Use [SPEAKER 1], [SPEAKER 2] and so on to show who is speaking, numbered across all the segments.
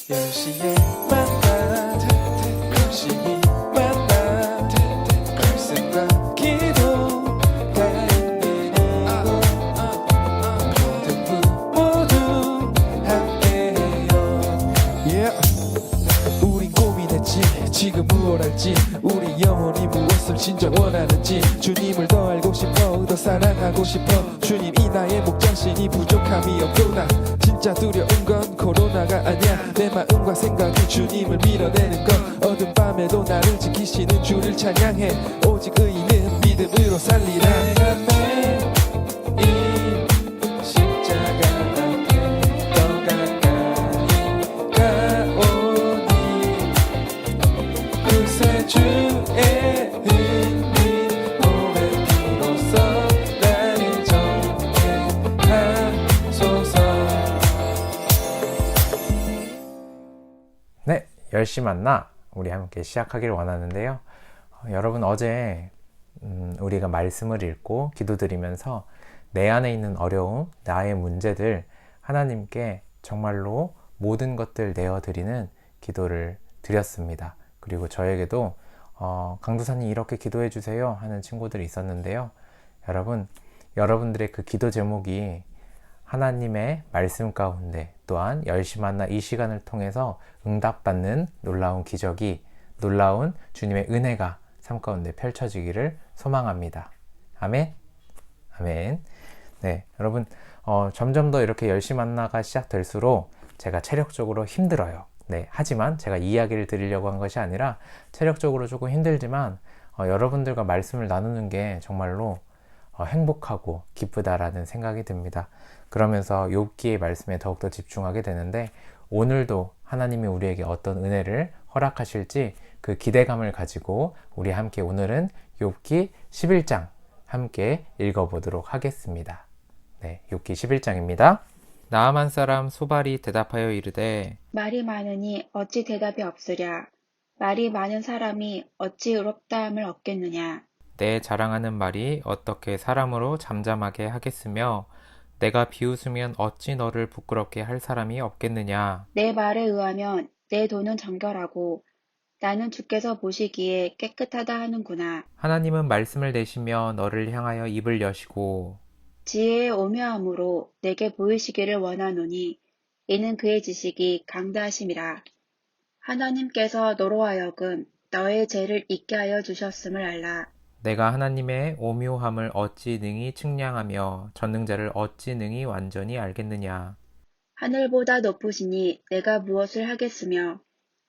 [SPEAKER 1] 10시에 만나 열심히 만나 말씀과 기도가 있는 이곳 모두 함께해요. 우린 고민했지 지금 무엇 할지 우리 영혼이 무엇을 진짜 원하는지 주님을 더 알고 싶어 더 사랑하고 싶어 주님 이 나의 목장신이 부족함이 없구나 진짜 두려운 건 코로나가 아니야 내 마음과 생각이 주님을 밀어내는 건 어두운 밤에도 나를 지키시는 주를 찬양해 오직 의인은 믿음으로 살리라 내가 매일 십자가 앞에 더 가까이 가오니 구세주의 은민 오랜 비로소 나를 정죄하소서.
[SPEAKER 2] 네, 10시 만나 우리 함께 시작하길 원하는데요. 여러분 어제 우리가 말씀을 읽고 기도드리면서 내 안에 있는 어려움, 나의 문제들 하나님께 정말로 모든 것들 내어드리는 기도를 드렸습니다. 그리고 저에게도 강도사님 이렇게 기도해 주세요 하는 친구들이 있었는데요. 여러분들의 그 기도 제목이 하나님의 말씀 가운데 또한 10시 만나 이 시간을 통해서 응답받는 놀라운 기적이 놀라운 주님의 은혜가 삶 가운데 펼쳐지기를 소망합니다. 아멘. 아멘. 네, 여러분 점점 더 이렇게 10시 만나가 시작될수록 제가 체력적으로 힘들어요. 네, 하지만 제가 이야기를 드리려고 한 것이 아니라 체력적으로 조금 힘들지만 여러분들과 말씀을 나누는 게 정말로 행복하고 기쁘다라는 생각이 듭니다. 그러면서 욥기의 말씀에 더욱더 집중하게 되는데 오늘도 하나님이 우리에게 어떤 은혜를 허락하실지 그 기대감을 가지고 우리 함께 오늘은 욥기 11장 함께 읽어보도록 하겠습니다. 네, 욥기 11장입니다. 나아만 사람 소발이 대답하여 이르되
[SPEAKER 3] 말이 많으니 어찌 대답이 없으랴. 말이 많은 사람이 어찌 의롭다함을 얻겠느냐.
[SPEAKER 2] 내 자랑하는 말이 어떻게 사람으로 잠잠하게 하겠으며 내가 비웃으면 어찌 너를 부끄럽게 할 사람이 없겠느냐.
[SPEAKER 3] 내 말에 의하면 내 돈은 정결하고 나는 주께서 보시기에 깨끗하다 하는구나.
[SPEAKER 2] 하나님은 말씀을 내시며 너를 향하여 입을 여시고
[SPEAKER 3] 지혜의 오묘함으로 내게 보이시기를 원하노니 이는 그의 지식이 강다하심이라. 하나님께서 너로 하여금 너의 죄를 잊게 하여 주셨음을 알라.
[SPEAKER 2] 내가 하나님의 오묘함을 어찌 능히 측량하며 전능자를 어찌 능히 완전히 알겠느냐.
[SPEAKER 3] 하늘보다 높으시니 내가 무엇을 하겠으며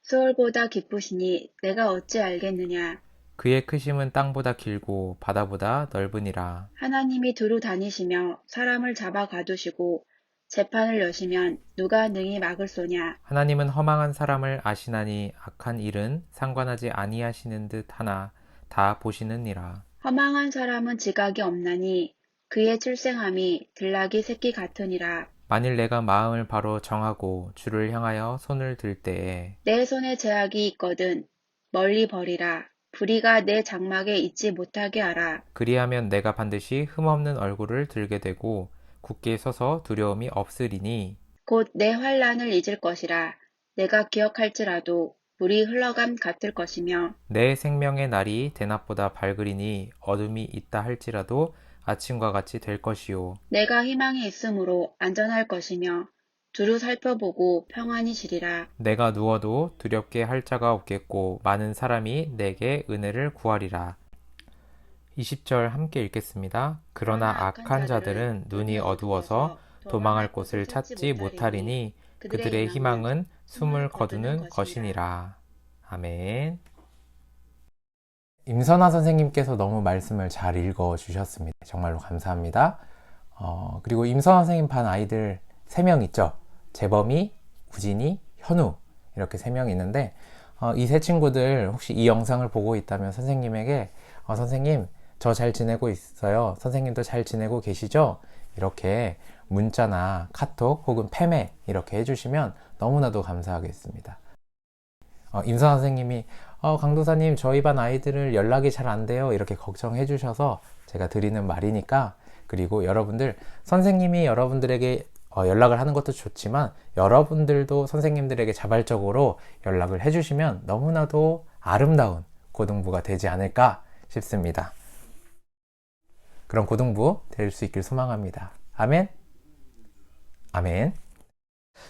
[SPEAKER 3] 수월보다 깊으시니 내가 어찌 알겠느냐.
[SPEAKER 2] 그의 크심은 땅보다 길고 바다보다 넓으니라.
[SPEAKER 3] 하나님이 두루 다니시며 사람을 잡아 가두시고 재판을 여시면 누가 능히 막을 소냐.
[SPEAKER 2] 하나님은 허망한 사람을 아시나니 악한 일은 상관하지 아니하시는 듯 하나 다 보시느니라.
[SPEAKER 3] 허망한 사람은 지각이 없나니 그의 출생함이 들나귀 새끼 같으니라.
[SPEAKER 2] 만일 내가 마음을 바로 정하고 주를 향하여 손을 들 때에
[SPEAKER 3] 내 손에 제약이 있거든 멀리 버리라. 불의가 내 장막에 있지 못하게 하라.
[SPEAKER 2] 그리하면 내가 반드시 흠없는 얼굴을 들게 되고 굳게 서서 두려움이 없으리니
[SPEAKER 3] 곧 내 환난을 잊을 것이라. 내가 기억할지라도 물이 흘러감 같을 것이며
[SPEAKER 2] 내 생명의 날이 대낮보다 밝으리니 어둠이 있다 할지라도 아침과 같이 될 것이요.
[SPEAKER 3] 내가 희망이 있으므로 안전할 것이며 두루 살펴보고 평안히 지리라.
[SPEAKER 2] 내가 누워도 두렵게 할 자가 없겠고 많은 사람이 내게 은혜를 구하리라. 20절 함께 읽겠습니다. 그러나 악한 자들은 눈이 어두워서 도망할 곳을 찾지 못하리니 그들의 희망은 숨을 거두는 것이니라. 아멘. 임선아 선생님께서 너무 말씀을 잘 읽어주셨습니다. 정말로 감사합니다. 그리고 임선아 선생님 반 아이들 3명 있죠. 재범이, 우진이, 현우 이렇게 3명 있는데 이 세 친구들 혹시 이 영상을 보고 있다면 선생님에게 선생님 저 잘 지내고 있어요. 선생님도 잘 지내고 계시죠? 이렇게 문자나 카톡 혹은 페메 이렇게 해주시면 너무나도 감사하겠습니다. 임선아 선생님이 강도사님 저희 반 아이들을 연락이 잘 안 돼요 이렇게 걱정해 주셔서 제가 드리는 말이니까 그리고 여러분들 선생님이 여러분들에게 연락을 하는 것도 좋지만 여러분들도 선생님들에게 자발적으로 연락을 해주시면 너무나도 아름다운 고등부가 되지 않을까 싶습니다. 그런 고등부 될 수 있길 소망합니다. 아멘. 아멘.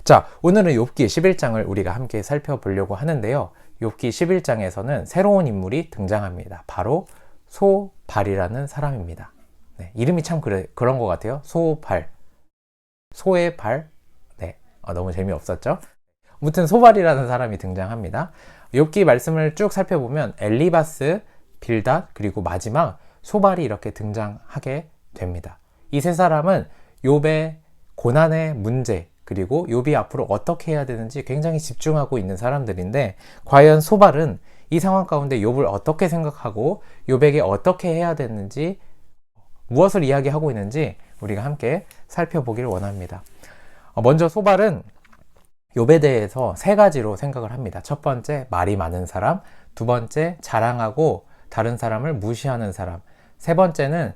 [SPEAKER 2] 자, 오늘은 욥기 11장을 우리가 함께 살펴보려고 하는데요. 욥기 11장에서는 새로운 인물이 등장합니다. 바로 소발이라는 사람입니다. 네, 이름이 참 그런 것 같아요. 소발. 소의 발. 네, 너무 재미없었죠? 아무튼 소발이라는 사람이 등장합니다. 욥기 말씀을 쭉 살펴보면 엘리바스, 빌닷, 그리고 마지막 소발이 이렇게 등장하게 됩니다. 이 세 사람은 욥의 고난의 문제, 그리고 욥이 앞으로 어떻게 해야 되는지 굉장히 집중하고 있는 사람들인데, 과연 소발은 이 상황 가운데 욥을 어떻게 생각하고 욥에게 어떻게 해야 되는지, 무엇을 이야기하고 있는지 우리가 함께 살펴보기를 원합니다. 먼저 소발은 욥에 대해서 세 가지로 생각을 합니다. 첫 번째, 말이 많은 사람. 두 번째, 자랑하고 다른 사람을 무시하는 사람. 세 번째는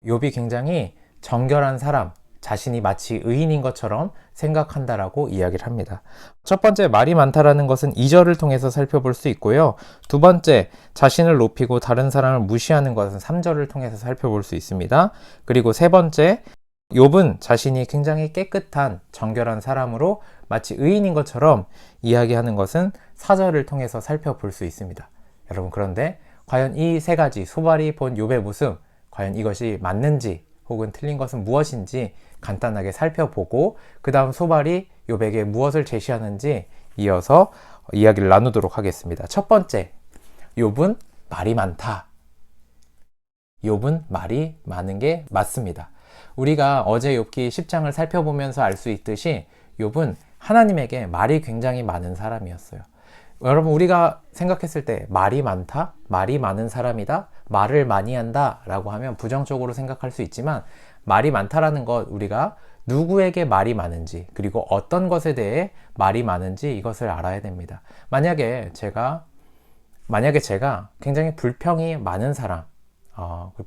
[SPEAKER 2] 욥이 굉장히 정결한 사람, 자신이 마치 의인인 것처럼 생각한다라고 이야기를 합니다. 첫 번째, 말이 많다라는 것은 2절을 통해서 살펴볼 수 있고요. 두 번째, 자신을 높이고 다른 사람을 무시하는 것은 3절을 통해서 살펴볼 수 있습니다. 그리고 세 번째, 욥은 자신이 굉장히 깨끗한 정결한 사람으로 마치 의인인 것처럼 이야기하는 것은 4절을 통해서 살펴볼 수 있습니다. 여러분, 그런데 과연 이 세 가지, 소발이 본 욥의 모습, 과연 이것이 맞는지 혹은 틀린 것은 무엇인지 간단하게 살펴보고, 그 다음 소발이 욥에게 무엇을 제시하는지 이어서 이야기를 나누도록 하겠습니다. 첫 번째, 욥은 말이 많다. 욥은 말이 많은 게 맞습니다. 우리가 어제 욥기 10장을 살펴보면서 알 수 있듯이 욥은 하나님에게 말이 굉장히 많은 사람이었어요. 여러분, 우리가 생각했을 때 말이 많다? 말이 많은 사람이다? 말을 많이 한다? 라고 하면 부정적으로 생각할 수 있지만, 말이 많다라는 것, 우리가 누구에게 말이 많은지, 그리고 어떤 것에 대해 말이 많은지 이것을 알아야 됩니다. 만약에 제가 굉장히 불평이 많은 사람,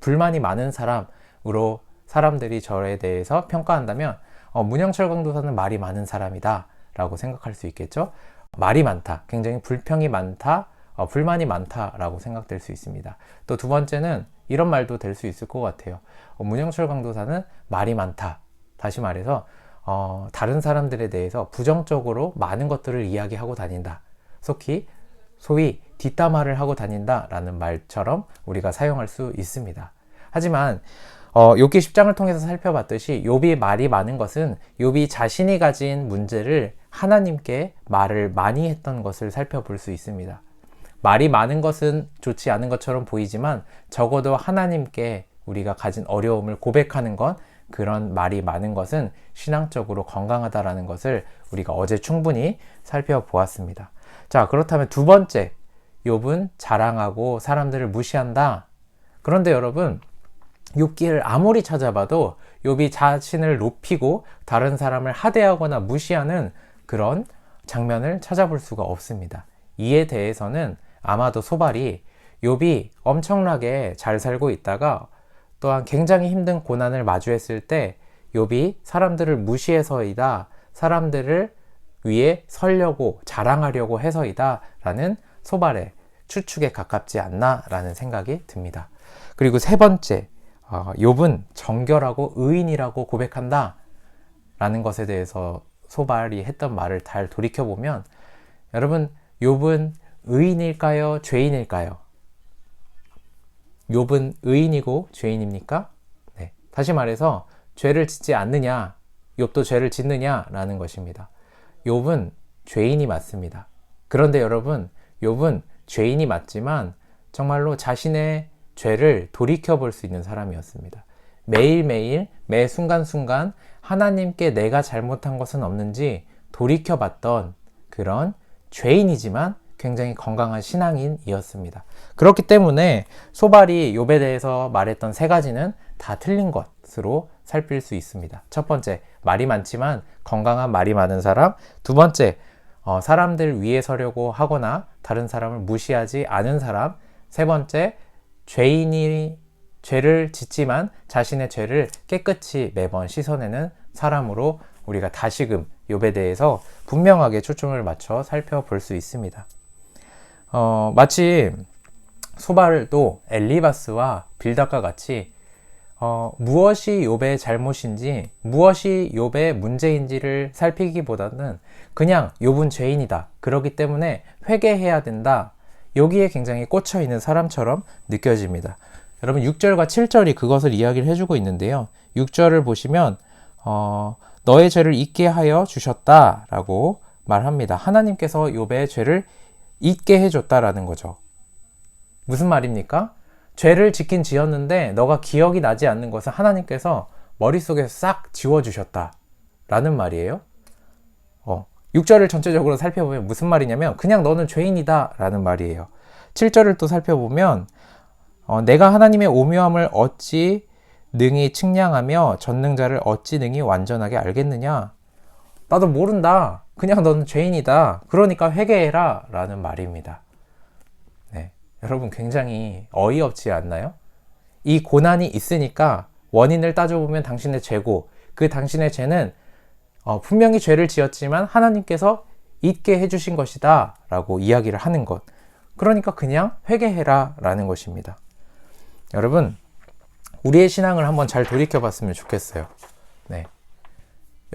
[SPEAKER 2] 불만이 많은 사람으로 사람들이 저에 대해서 평가한다면 문영철 강도사는 말이 많은 사람이다 라고 생각할 수 있겠죠. 말이 많다, 굉장히 불평이 많다, 불만이 많다라고 생각될 수 있습니다. 또 두 번째는 이런 말도 될 수 있을 것 같아요. 문영철 강도사는 말이 많다. 다시 말해서 다른 사람들에 대해서 부정적으로 많은 것들을 이야기하고 다닌다. 소위 뒷담화를 하고 다닌다라는 말처럼 우리가 사용할 수 있습니다. 하지만 욥기 10장을 통해서 살펴봤듯이 욥이 말이 많은 것은 욥이 자신이 가진 문제를 하나님께 말을 많이 했던 것을 살펴볼 수 있습니다. 말이 많은 것은 좋지 않은 것처럼 보이지만 적어도 하나님께 우리가 가진 어려움을 고백하는 것, 그런 말이 많은 것은 신앙적으로 건강하다라는 것을 우리가 어제 충분히 살펴보았습니다. 자, 그렇다면 두 번째, 욥은 자랑하고 사람들을 무시한다. 그런데 여러분, 욥기를 아무리 찾아봐도 욥이 자신을 높이고 다른 사람을 하대하거나 무시하는 그런 장면을 찾아볼 수가 없습니다. 이에 대해서는 아마도 소발이 욥이 엄청나게 잘 살고 있다가 또한 굉장히 힘든 고난을 마주했을 때 욥이 사람들을 무시해서이다, 사람들을 위에 서려고 자랑하려고 해서이다 라는 소발의 추측에 가깝지 않나 라는 생각이 듭니다. 그리고 세 번째, 욥은 정결하고 의인이라고 고백한다 라는 것에 대해서 소발이 했던 말을 잘 돌이켜보면, 여러분, 욥은 의인일까요? 죄인일까요? 욥은 의인이고 죄인입니까? 네. 다시 말해서 죄를 짓지 않느냐, 욥도 죄를 짓느냐 라는 것입니다. 욥은 죄인이 맞습니다. 그런데 여러분, 욥은 죄인이 맞지만 정말로 자신의 죄를 돌이켜볼 수 있는 사람이었습니다. 매일매일 매 순간순간 하나님께 내가 잘못한 것은 없는지 돌이켜봤던 그런 죄인이지만 굉장히 건강한 신앙인이었습니다. 그렇기 때문에 소발이 욥에 대해서 말했던 세 가지는 다 틀린 것으로 살필 수 있습니다. 첫 번째, 말이 많지만 건강한 말이 많은 사람. 두 번째, 사람들 위에 서려고 하거나 다른 사람을 무시하지 않은 사람. 세 번째, 죄인이 죄를 짓지만 자신의 죄를 깨끗이 매번 씻어내는 사람으로 우리가 다시금 욥에 대해서 분명하게 초점을 맞춰 살펴볼 수 있습니다. 마치 소발도 엘리바스와 빌닷과 같이 무엇이 욥의 잘못인지 무엇이 욥의 문제인지를 살피기보다는 그냥 욥은 죄인이다, 그렇기 때문에 회개해야 된다, 여기에 굉장히 꽂혀 있는 사람처럼 느껴집니다. 여러분 6절과 7절이 그것을 이야기를 해주고 있는데요. 6절을 보시면 너의 죄를 잊게 하여 주셨다 라고 말합니다. 하나님께서 욥의 죄를 잊게 해줬다라는 거죠. 무슨 말입니까? 죄를 짓긴 지었는데 너가 기억이 나지 않는 것을 하나님께서 머릿속에서 싹 지워주셨다 라는 말이에요. 6절을 전체적으로 살펴보면 무슨 말이냐면 그냥 너는 죄인이다 라는 말이에요. 7절을 또 살펴보면 내가 하나님의 오묘함을 어찌 능히 측량하며 전능자를 어찌 능히 완전하게 알겠느냐. 나도 모른다. 그냥 너는 죄인이다. 그러니까 회개해라 라는 말입니다. 네, 여러분 굉장히 어이없지 않나요? 이 고난이 있으니까 원인을 따져보면 당신의 죄고, 그 당신의 죄는 분명히 죄를 지었지만 하나님께서 잊게 해주신 것이다 라고 이야기를 하는 것. 그러니까 그냥 회개해라 라는 것입니다. 여러분, 우리의 신앙을 한번 잘 돌이켜 봤으면 좋겠어요. 네.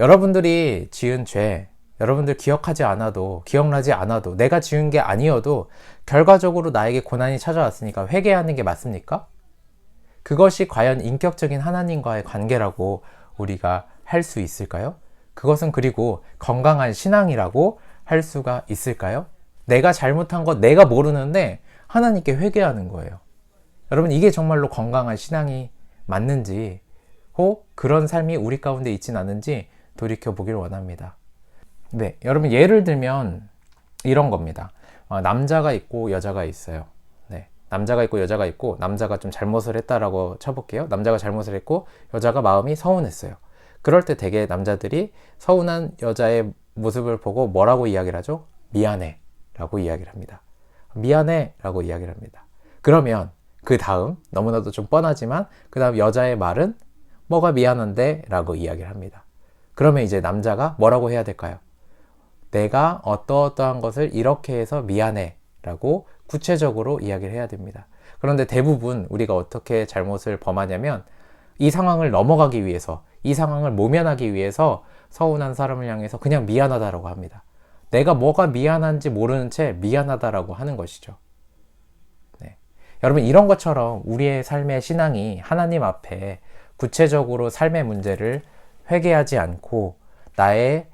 [SPEAKER 2] 여러분들이 지은 죄, 여러분들 기억하지 않아도, 기억나지 않아도, 내가 지은 게 아니어도 결과적으로 나에게 고난이 찾아왔으니까 회개하는 게 맞습니까? 그것이 과연 인격적인 하나님과의 관계라고 우리가 할 수 있을까요? 그것은 그리고 건강한 신앙이라고 할 수가 있을까요? 내가 잘못한 것 내가 모르는데 하나님께 회개하는 거예요. 여러분, 이게 정말로 건강한 신앙이 맞는지, 혹 그런 삶이 우리 가운데 있진 않은지 돌이켜보길 원합니다. 네, 여러분 예를 들면 이런 겁니다. 남자가 있고 여자가 있어요. 네, 남자가 있고 여자가 있고, 남자가 좀 잘못을 했다라고 쳐볼게요. 남자가 잘못을 했고 여자가 마음이 서운했어요. 그럴 때 되게 남자들이 서운한 여자의 모습을 보고 뭐라고 이야기를 하죠? 미안해 라고 이야기를 합니다. 미안해 라고 이야기를 합니다. 그러면 그 다음, 너무나도 좀 뻔하지만 그 다음 여자의 말은 뭐가 미안한데 라고 이야기를 합니다. 그러면 이제 남자가 뭐라고 해야 될까요? 내가 어떠어떠한 것을 이렇게 해서 미안해 라고 구체적으로 이야기를 해야 됩니다. 그런데 대부분 우리가 어떻게 잘못을 범하냐면 이 상황을 넘어가기 위해서, 이 상황을 모면하기 위해서 서운한 사람을 향해서 그냥 미안하다라고 합니다. 내가 뭐가 미안한지 모르는 채 미안하다라고 하는 것이죠. 네. 여러분, 이런 것처럼 우리의 삶의 신앙이 하나님 앞에 구체적으로 삶의 문제를 회개하지 않고 나의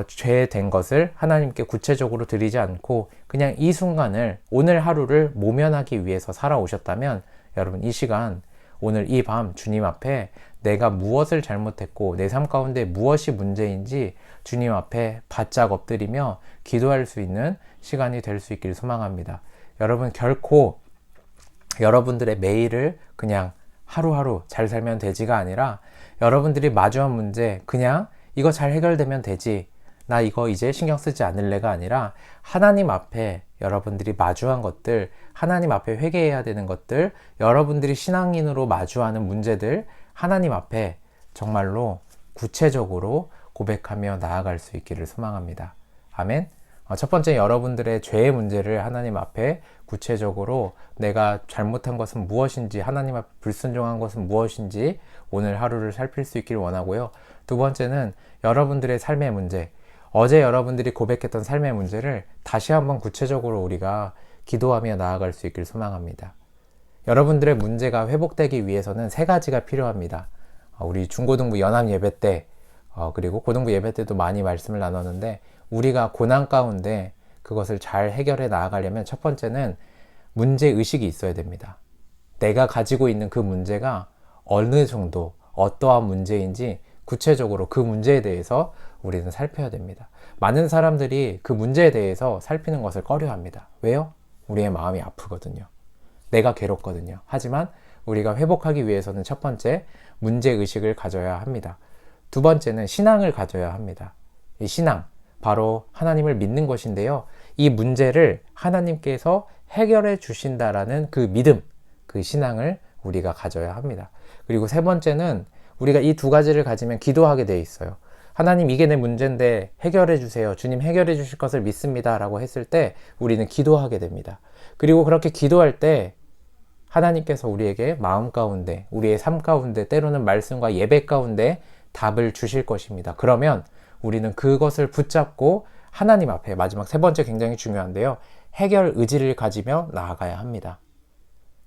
[SPEAKER 2] 죄된 것을 하나님께 구체적으로 드리지 않고 그냥 이 순간을, 오늘 하루를 모면하기 위해서 살아오셨다면, 여러분 이 시간, 오늘 이 밤 주님 앞에 내가 무엇을 잘못했고 내 삶 가운데 무엇이 문제인지 주님 앞에 바짝 엎드리며 기도할 수 있는 시간이 될 수 있길 소망합니다. 여러분, 결코 여러분들의 매일을 그냥 하루하루 잘 살면 되지가 아니라, 여러분들이 마주한 문제 그냥 이거 잘 해결되면 되지, 나 이거 이제 신경 쓰지 않을래가 아니라 하나님 앞에 여러분들이 마주한 것들, 하나님 앞에 회개해야 되는 것들, 여러분들이 신앙인으로 마주하는 문제들 하나님 앞에 정말로 구체적으로 고백하며 나아갈 수 있기를 소망합니다. 아멘. 첫 번째, 여러분들의 죄의 문제를 하나님 앞에 구체적으로 내가 잘못한 것은 무엇인지, 하나님 앞에 불순종한 것은 무엇인지 오늘 하루를 살필 수 있기를 원하고요. 두 번째는 여러분들의 삶의 문제, 어제 여러분들이 고백했던 삶의 문제를 다시 한번 구체적으로 우리가 기도하며 나아갈 수 있기를 소망합니다. 여러분들의 문제가 회복되기 위해서는 세 가지가 필요합니다. 우리 중고등부 연합 예배 때, 그리고 고등부 예배 때도 많이 말씀을 나눴는데, 우리가 고난 가운데 그것을 잘 해결해 나아가려면 첫 번째는 문제의식이 있어야 됩니다. 내가 가지고 있는 그 문제가 어느 정도, 어떠한 문제인지 구체적으로 그 문제에 대해서 우리는 살펴야 됩니다. 많은 사람들이 그 문제에 대해서 살피는 것을 꺼려합니다. 왜요? 우리의 마음이 아프거든요. 내가 괴롭거든요. 하지만 우리가 회복하기 위해서는 첫 번째, 문제의식을 가져야 합니다. 두 번째는 신앙을 가져야 합니다. 이 신앙, 바로 하나님을 믿는 것인데요. 이 문제를 하나님께서 해결해 주신다라는 그 믿음, 그 신앙을 우리가 가져야 합니다. 그리고 세 번째는 우리가 이 두 가지를 가지면 기도하게 돼 있어요. 하나님, 이게 내 문제인데 해결해 주세요. 주님 해결해 주실 것을 믿습니다. 라고 했을 때 우리는 기도하게 됩니다. 그리고 그렇게 기도할 때 하나님께서 우리에게 마음 가운데, 우리의 삶 가운데, 때로는 말씀과 예배 가운데 답을 주실 것입니다. 그러면 우리는 그것을 붙잡고 하나님 앞에, 마지막 세 번째 굉장히 중요한데요, 해결 의지를 가지며 나아가야 합니다.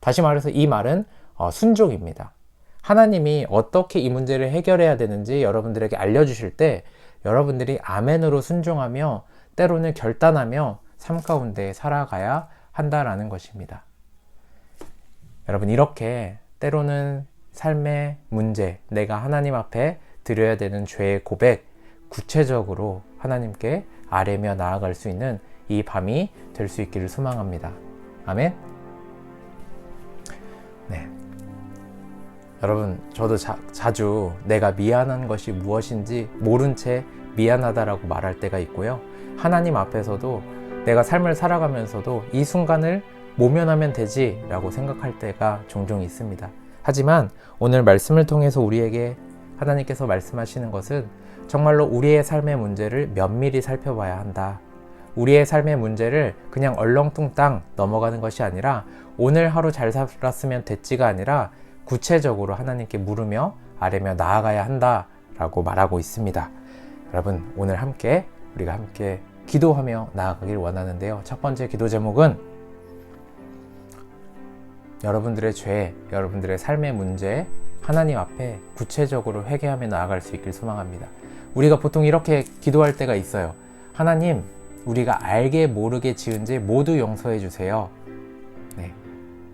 [SPEAKER 2] 다시 말해서 이 말은 순종입니다. 하나님이 어떻게 이 문제를 해결해야 되는지 여러분들에게 알려주실 때 여러분들이 아멘으로 순종하며 때로는 결단하며 삶 가운데 살아가야 한다라는 것입니다. 여러분, 이렇게 때로는 삶의 문제, 내가 하나님 앞에 드려야 되는 죄의 고백, 구체적으로 하나님께 아뢰며 나아갈 수 있는 이 밤이 될 수 있기를 소망합니다. 아멘. 네. 여러분, 저도 자주 내가 미안한 것이 무엇인지 모른 채 미안하다라고 말할 때가 있고요. 하나님 앞에서도 내가 삶을 살아가면서도 이 순간을 모면하면 되지 라고 생각할 때가 종종 있습니다. 하지만 오늘 말씀을 통해서 우리에게 하나님께서 말씀하시는 것은 정말로 우리의 삶의 문제를 면밀히 살펴봐야 한다. 우리의 삶의 문제를 그냥 얼렁뚱땅 넘어가는 것이 아니라 오늘 하루 잘 살았으면 됐지가 아니라 구체적으로 하나님께 물으며 아뢰며 나아가야 한다라고 말하고 있습니다. 여러분, 오늘 우리가 함께 기도하며 나아가길 원하는데요. 첫 번째 기도 제목은 여러분들의 죄, 여러분들의 삶의 문제 하나님 앞에 구체적으로 회개하며 나아갈 수 있길 소망합니다. 우리가 보통 이렇게 기도할 때가 있어요. 하나님, 우리가 알게 모르게 지은 죄 모두 용서해 주세요. 네,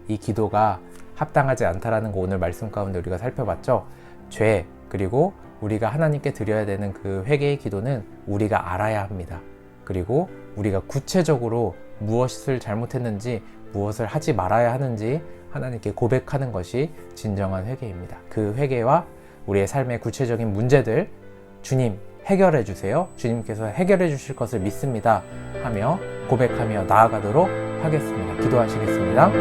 [SPEAKER 2] 이 기도가 합당하지 않다라는 거 오늘 말씀 가운데 우리가 살펴봤죠. 죄, 그리고 우리가 하나님께 드려야 되는 그 회개의 기도는 우리가 알아야 합니다. 그리고 우리가 구체적으로 무엇을 잘못했는지, 무엇을 하지 말아야 하는지 하나님께 고백하는 것이 진정한 회개입니다. 그 회개와 우리의 삶의 구체적인 문제들, 주님 해결해 주세요, 주님께서 해결해 주실 것을 믿습니다 하며 고백하며 나아가도록 하겠습니다. 기도하시겠습니다.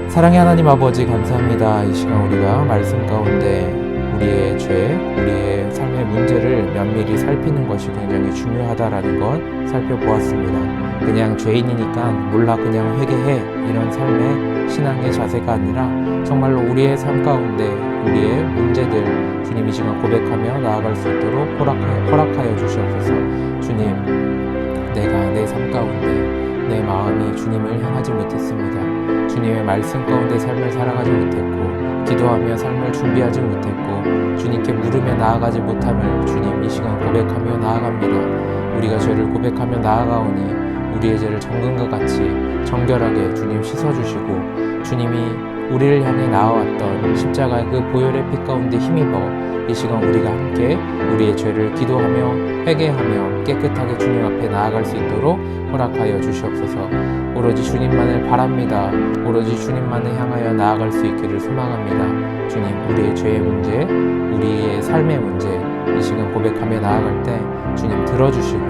[SPEAKER 2] 사랑의 하나님 아버지, 감사합니다. 이 시간 우리가 말씀 가운데 우리의 죄, 우리의 삶의 문제를 면밀히 살피는 것이 굉장히 중요하다라는 것 살펴보았습니다. 그냥 죄인이니까 몰라 그냥 회개해, 이런 삶의 신앙의 자세가 아니라 정말로 우리의 삶 가운데 우리의 문제들 주님 이 시간 고백하며 나아갈 수 있도록 허락하여 주시옵소서. 주님, 내가 내 삶 가운데 내 마음이 주님을 향하지 못했습니다. 주님의 말씀 가운데 삶을 살아가지 못했고, 기도하며 삶을 준비하지 못했고, 주님께 물으며 나아가지 못함을 주님 이 시간 고백하며 나아갑니다. 우리가 죄를 고백하며 나아가오니 우리의 죄를 정금과 같이 정결하게 주님 씻어주시고, 주님이 우리를 향해 나아왔던 십자가의 그 보혈의 피 가운데 힘입어 이 시간 우리가 함께 우리의 죄를 기도하며 회개하며 깨끗하게 주님 앞에 나아갈 수 있도록 허락하여 주시옵소서. 오로지 주님만을 바랍니다. 오로지 주님만을 향하여 나아갈 수 있기를 소망합니다. 주님, 우리의 죄의 문제, 우리의 삶의 문제 이 시간 고백하며 나아갈 때 주님 들어주시고,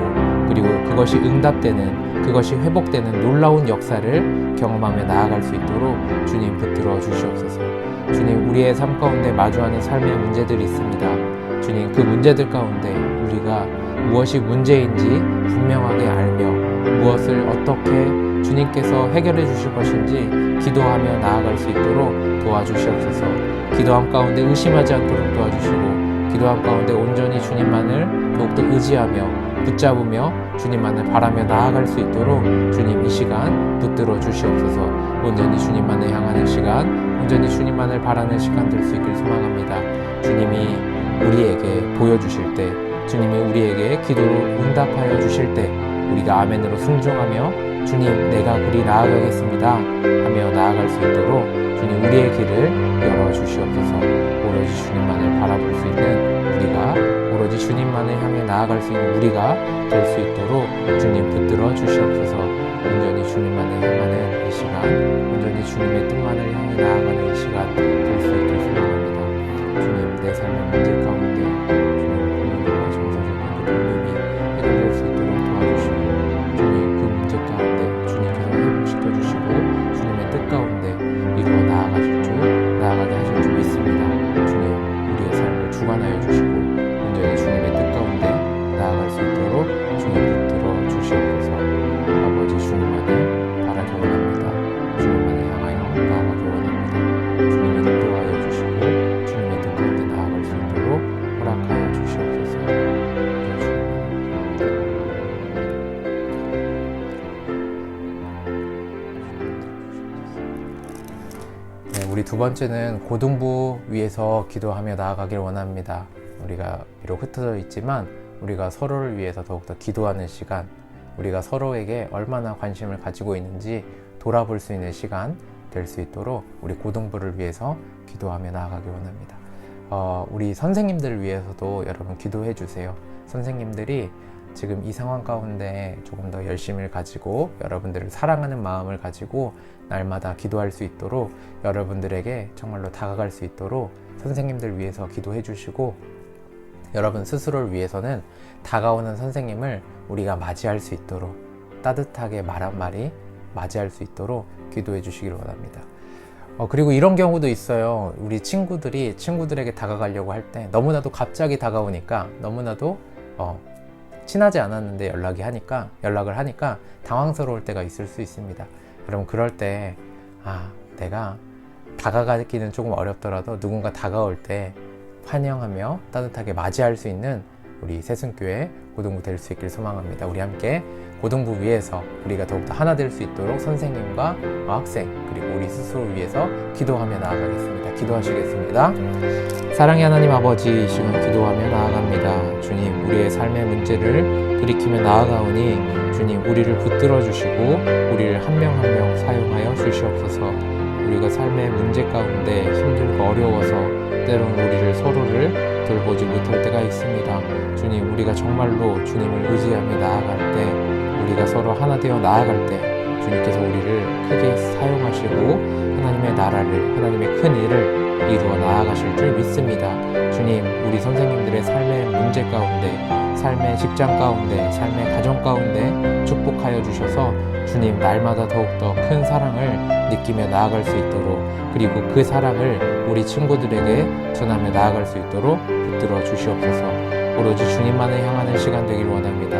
[SPEAKER 2] 그리고 그것이 응답되는, 그것이 회복되는 놀라운 역사를 경험하며 나아갈 수 있도록 주님 붙들어 주시옵소서. 주님, 우리의 삶 가운데 마주하는 삶의 문제들이 있습니다. 주님, 그 문제들 가운데 우리가 무엇이 문제인지 분명하게 알며 무엇을 어떻게 주님께서 해결해 주실 것인지 기도하며 나아갈 수 있도록 도와주시옵소서. 기도함 가운데 의심하지 않도록 도와주시고, 기도함 가운데 온전히 주님만을 더욱더 의지하며 붙잡으며 주님만을 바라며 나아갈 수 있도록 주님 이 시간 붙들어 주시옵소서. 온전히 주님만을 향하는 시간, 온전히 주님만을 바라는 시간 될 수 있길 소망합니다. 주님이 우리에게 보여주실 때, 주님이 우리에게 기도로 응답하여 주실 때 우리가 아멘으로 순종하며 주님 내가 그리 나아가겠습니다 하며 나아갈 수 있도록 주님 우리의 길을 열어주시옵소서. 오로지 주님만을 바라볼 수 있는 우리가, 오로지 주님만을 향해 나아갈 수 있는 우리가 될 수 있도록 주님 붙들어 주시옵소서. 온전히 주님만을 향하는 이 시간, 온전히 주님의 뜻만을 향해 나아가는 이 시간 될 수 있길 소망합니다. 주님, 내 삶의 문제 가운데 주님 고민과 정서적인 그 돌림이 해결될 수 있도록 도와주시고, 주님 그 문제 가운데 주님께서 회복시켜 주시고 주님의 뜻 가운데 이루어 나아가실 줄, 나아가게 하실 줄 믿습니다. 주님, 두 번째는 고등부 위해서 기도하며 나아가길 원합니다. 우리가 비록 흩어져 있지만 우리가 서로를 위해서 더욱더 기도하는 시간, 우리가 서로에게 얼마나 관심을 가지고 있는지 돌아볼 수 있는 시간 될 수 있도록 우리 고등부를 위해서 기도하며 나아가길 원합니다. 우리 선생님들을 위해서도 여러분 기도해 주세요. 선생님들이 지금 이 상황 가운데 조금 더 열심을 가지고 여러분들을 사랑하는 마음을 가지고 날마다 기도할 수 있도록, 여러분들에게 정말로 다가갈 수 있도록 선생님들 위해서 기도해 주시고, 여러분 스스로를 위해서는 다가오는 선생님을 우리가 맞이할 수 있도록, 따뜻하게 말한 말이 맞이할 수 있도록 기도해 주시길 원합니다. 그리고 이런 경우도 있어요. 우리 친구들에게 다가가려고 할 때 너무나도 갑자기 다가오니까, 너무나도 친하지 않았는데 연락을 하니까 당황스러울 때가 있을 수 있습니다. 그럼 그럴 때 내가 다가가기는 조금 어렵더라도 누군가 다가올 때 환영하며 따뜻하게 맞이할 수 있는 우리 새순교회 고등부 될 수 있길 소망합니다. 우리 함께 고등부 위해서 우리가 더욱더 하나 될 수 있도록 선생님과 학생 그리고 우리 스스로를 위해서 기도하며 나아가겠습니다. 기도하시겠습니다. 사랑의 하나님 아버지, 이 시간 기도하며 나아갑니다. 주님, 우리의 삶의 문제를 돌이키며 나아가오니 주님, 우리를 붙들어 주시고 우리를 한 명 한 명 사용하여 주시옵소서. 우리가 삶의 문제 가운데 힘들고 어려워서 때로는 우리를 서로를 돌보지 못할 때가 있습니다. 주님, 우리가 정말로 주님을 의지하며 나아갈 때, 우리가 서로 하나 되어 나아갈 때 주님께서 우리를 크게 사용하시고 하나님의 나라를, 하나님의 큰 일을 이루어 나아가실 줄 믿습니다. 주님, 우리 선생님들의 삶의 문제 가운데, 삶의 직장 가운데, 삶의 가정 가운데 축복하여 주셔서 주님, 날마다 더욱더 큰 사랑을 느끼며 나아갈 수 있도록, 그리고 그 사랑을 우리 친구들에게 전하며 나아갈 수 있도록 붙들어 주시옵소서. 오로지 주님만을 향하는 시간 되길 원합니다.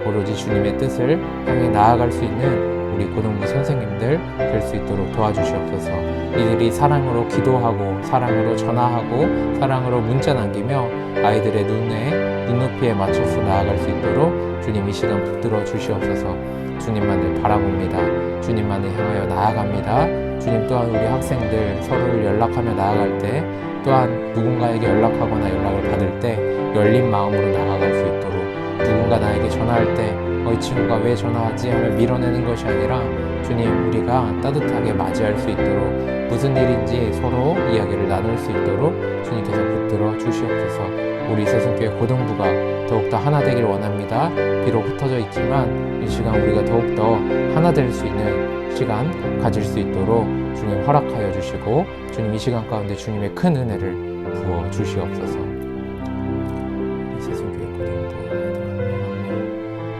[SPEAKER 2] 오로지 주님의 뜻을 향해 나아갈 수 있는 우리 고등부 선생님들 될 수 있도록 도와주시옵소서. 이들이 사랑으로 기도하고 사랑으로 전화하고 사랑으로 문자 남기며 아이들의 눈높이에 맞춰서 나아갈 수 있도록 주님 이 시간 붙들어 주시옵소서. 주님만을 바라봅니다. 주님만을 향하여 나아갑니다. 주님, 또한 우리 학생들 서로를 연락하며 나아갈 때, 또한 누군가에게 연락하거나 연락을 받을 때 열린 마음으로 나아갈 수 있도록, 누군가 나에게 전화할 때 이 친구가 왜 전화하지 하며 밀어내는 것이 아니라 주님, 우리가 따뜻하게 맞이할 수 있도록, 무슨 일인지 서로 이야기를 나눌 수 있도록 주님께서 붙들어 주시옵소서. 우리 새순교회 고등부가 더욱더 하나 되길 원합니다. 비록 흩어져 있지만 이 시간 우리가 더욱더 하나 될 수 있는 시간 가질 수 있도록 주님 허락하여 주시고, 주님 이 시간 가운데 주님의 큰 은혜를 부어 주시옵소서. 우리 새순교회 고등부 아이들 한 명 한 명,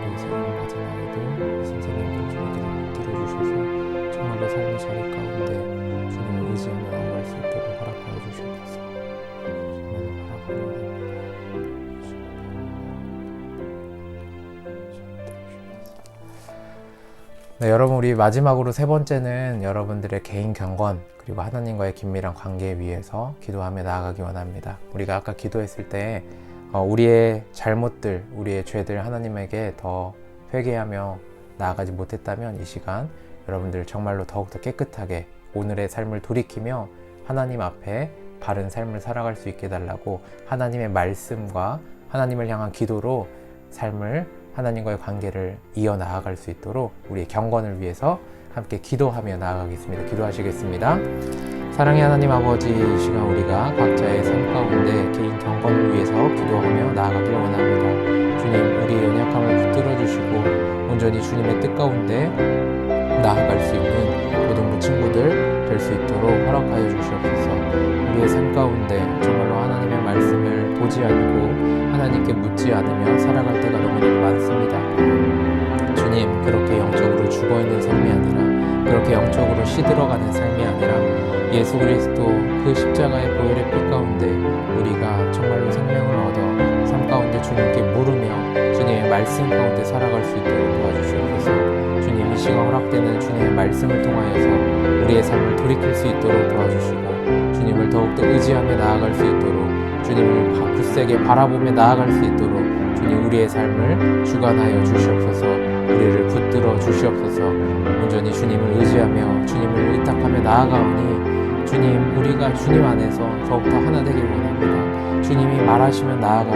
[SPEAKER 2] 우리 새로 맞은 아이들, 선생님들 주님께서 붙들어 주셔서 정말로 삶의 자리 가운데 주님을 의지하며 나아갈 수 있도록 허락하여 주시옵소서. 주님을 바라보는 네, 여러분, 우리 마지막으로 세 번째는 여러분들의 개인 경건 그리고 하나님과의 긴밀한 관계 위해서 기도하며 나아가기 원합니다. 우리가 아까 기도했을 때 우리의 잘못들, 우리의 죄들 하나님에게 더 회개하며 나아가지 못했다면 이 시간 여러분들 정말로 더욱더 깨끗하게 오늘의 삶을 돌이키며 하나님 앞에 바른 삶을 살아갈 수 있게 해달라고, 하나님의 말씀과 하나님을 향한 기도로 삶을, 하나님과의 관계를 이어나아갈 수 있도록 우리의 경건을 위해서 함께 기도하며 나아가겠습니다. 기도하시겠습니다. 사랑의 하나님 아버지, 이 시간 우리가 각자의 삶 가운데 개인 경건을 위해서 기도하며 나아가길 원합니다. 주님, 우리의 연약함을 붙들어 주시고 온전히 주님의 뜻 가운데 나아갈 수 있는 고등부 친구들 될 수 있도록 허락하여 주시옵소서. 우리의 삶 가운데 정말로 하나님의 말씀을 보지 않고 하나님께 묻지 않으며 살아갈 때가 너무나도 많습니다. 주님, 그렇게 영적으로 죽어있는 삶이 아니라, 그렇게 영적으로 시들어가는 삶이 아니라 예수 그리스도 그 십자가의 보혈의 피 가운데 우리가 정말로 생명을 얻어 삶 가운데 주님께 물으며 주님의 말씀 가운데 살아갈 수 있도록 도와주시옵소서. 주님, 이 시간 허락되는 주님의 말씀을 통하여서 우리의 삶을 돌이킬 수 있도록 도와주시고, 주님을 더욱더 의지하며 나아갈 수 있도록, 주님을 굳세게 바라보며 나아갈 수 있도록 주님, 우리의 삶을 주관하여 주시옵소서. 우리를 붙들어 주시옵소서. 온전히 주님을 의지하며 주님을 의탁하며 나아가오니 주님, 우리가 주님 안에서 더욱더 하나 되길 원합니다. 주님이 말하시면 나아가고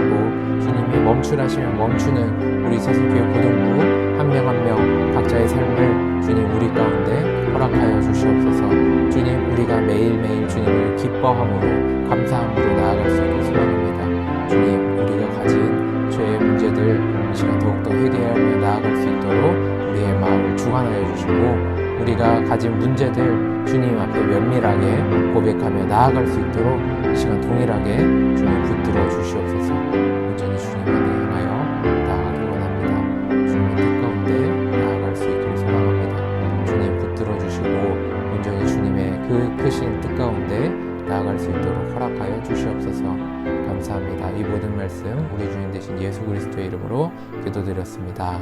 [SPEAKER 2] 주님이 멈추라시면 멈추는 우리 세속교회 고등부 한 명 한 명 각자의 삶을 주님 우리 가운데 허락하여 주시옵소서. 주님, 우리가 매일매일 주님을 기뻐함으로 감사함으로 나아갈 수 있길 소망합니다. 주님, 우리가 가진 죄의 문제들 이 시간 더욱더 회개하며 나아갈 수 있도록 우리의 마음을 주관하여 주시고 우리가 가진 문제들 주님 앞에 면밀하게 고백하며 나아갈 수 있도록 이 시간 동일하게 주님 붙들어 주시옵소서. 온전히 주님 안에 향하여 나아가길 원합니다. 주님의 뜻 가운데 나아갈 수 있기를 소망합니다. 주님 붙들어 주시고 온전히 주님의 그 크신 뜻 가운데 나아갈 수 있도록 허락하여 주시옵소서. 감사합니다. 이 모든 말씀 우리 주님 되신 예수 그리스도의 이름으로 기도드렸습니다.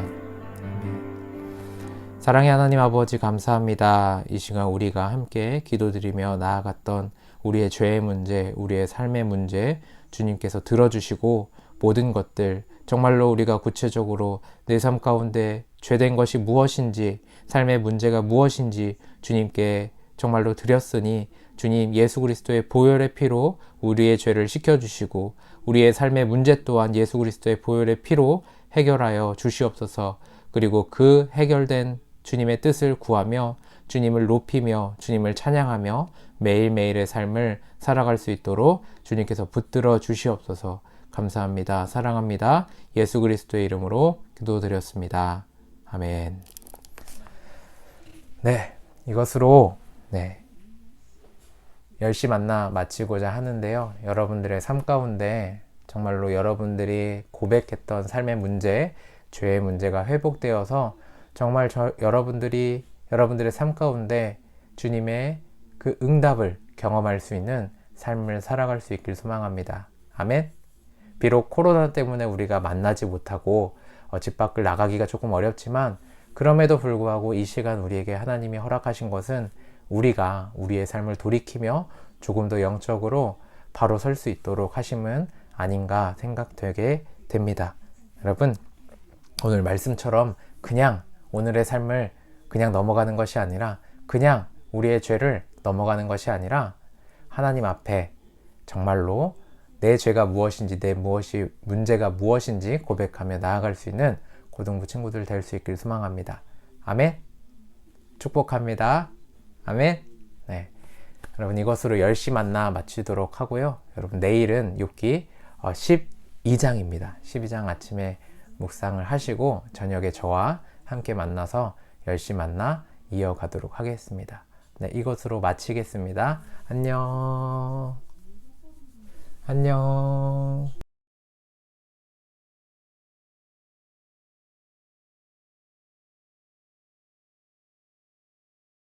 [SPEAKER 2] 사랑의 하나님 아버지 감사합니다. 이 시간 우리가 함께 기도드리며 나아갔던 우리의 죄의 문제, 우리의 삶의 문제 주님께서 들어주시고 모든 것들 정말로 우리가 구체적으로 내 삶 가운데 죄된 것이 무엇인지 삶의 문제가 무엇인지 주님께 정말로 드렸으니 주님 예수 그리스도의 보혈의 피로 우리의 죄를 씻겨주시고 우리의 삶의 문제 또한 예수 그리스도의 보혈의 피로 해결하여 주시옵소서. 그리고 그 해결된 주님의 뜻을 구하며 주님을 높이며 주님을 찬양하며 매일매일의 삶을 살아갈 수 있도록 주님께서 붙들어 주시옵소서. 감사합니다. 사랑합니다. 예수 그리스도의 이름으로 기도드렸습니다. 아멘. 네, 이것으로 10시 만나 마치고자 하는데요. 여러분들의 삶 가운데 정말로 여러분들이 고백했던 삶의 문제, 죄의 문제가 회복되어서 정말 여러분들이 여러분들의 삶 가운데 주님의 그 응답을 경험할 수 있는 삶을 살아갈 수 있길 소망합니다. 아멘. 비록 코로나 때문에 우리가 만나지 못하고 집 밖을 나가기가 조금 어렵지만 그럼에도 불구하고 이 시간 우리에게 하나님이 허락하신 것은 우리가 우리의 삶을 돌이키며 조금 더 영적으로 바로 설 수 있도록 하심은 아닌가 생각되게 됩니다. 여러분, 오늘 말씀처럼 그냥 오늘의 삶을 그냥 넘어가는 것이 아니라 그냥 우리의 죄를 넘어가는 것이 아니라 하나님 앞에 정말로 내 죄가 무엇인지 내 문제가 무엇인지 고백하며 나아갈 수 있는 고등부 친구들 될 수 있길 소망합니다. 아멘. 축복합니다. 아멘. 네. 여러분 이것으로 10시 만나 마치도록 하고요. 여러분 내일은 욥기 12장입니다. 12장 아침에 묵상을 하시고 저녁에 저와 함께 만나서 10시 만나 이어가도록 하겠습니다. 네, 이것으로 마치겠습니다. 안녕. 안녕.